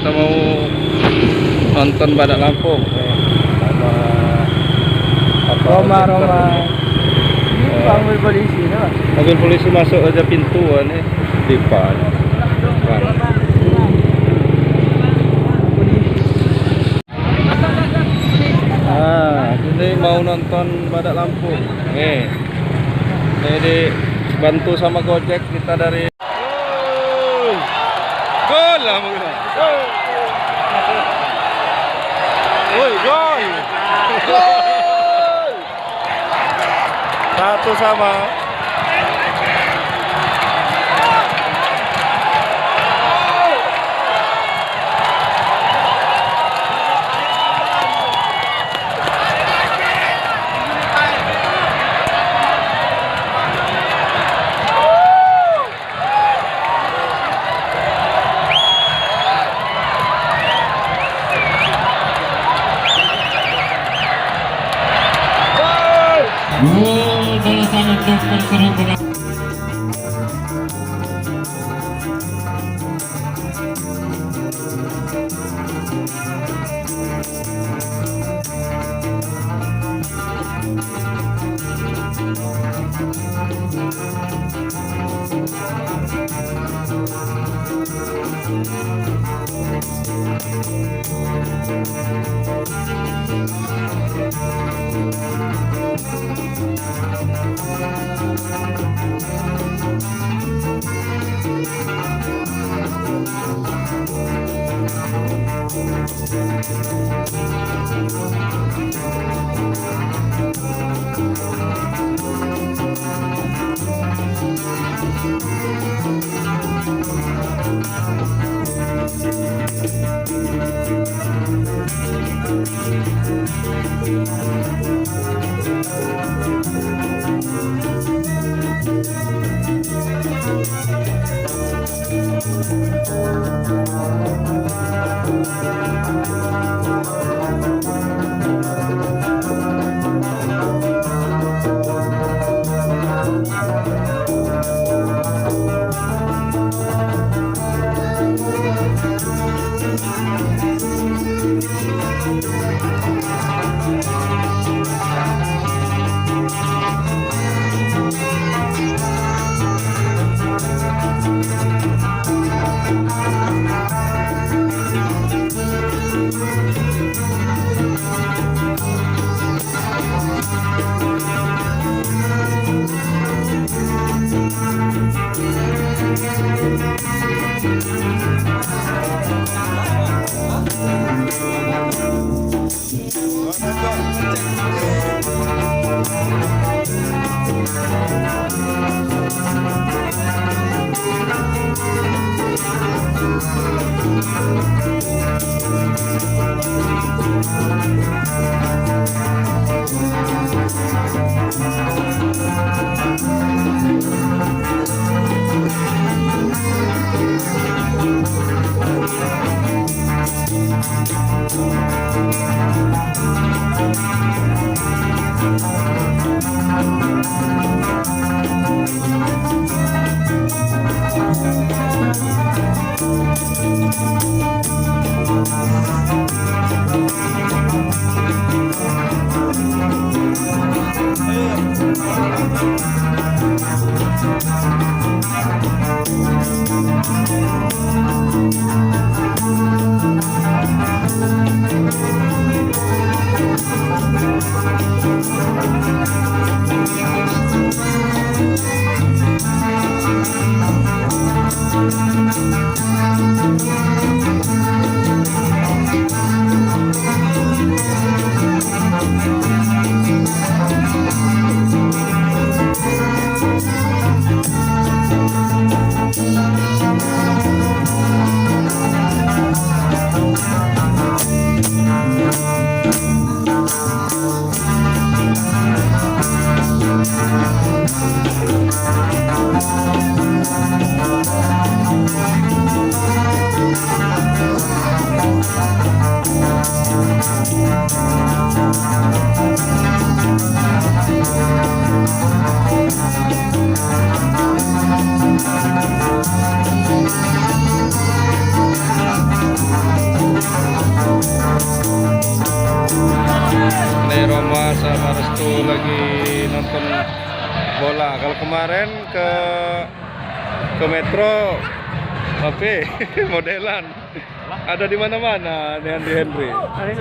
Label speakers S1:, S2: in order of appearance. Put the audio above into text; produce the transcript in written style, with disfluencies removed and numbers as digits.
S1: kita mau nonton Badak Lampung sama apa
S2: Roma. Ini mobil polisi nih, Pak.
S1: mobil polisi masuk aja pintu nih di depan. Ini mau nonton Badak Lampung. Nih. Ini dibantu sama Gojek kita dari gol lah mungkin. Woi, gol. Gol. 1-1.
S3: Balasan untuk perseratan.
S1: Ini Roma sama Restu lagi nonton bola. Kalau kemarin ke Metro tapi modelan ada di mana-mana nih Andi Henry.
S2: Hari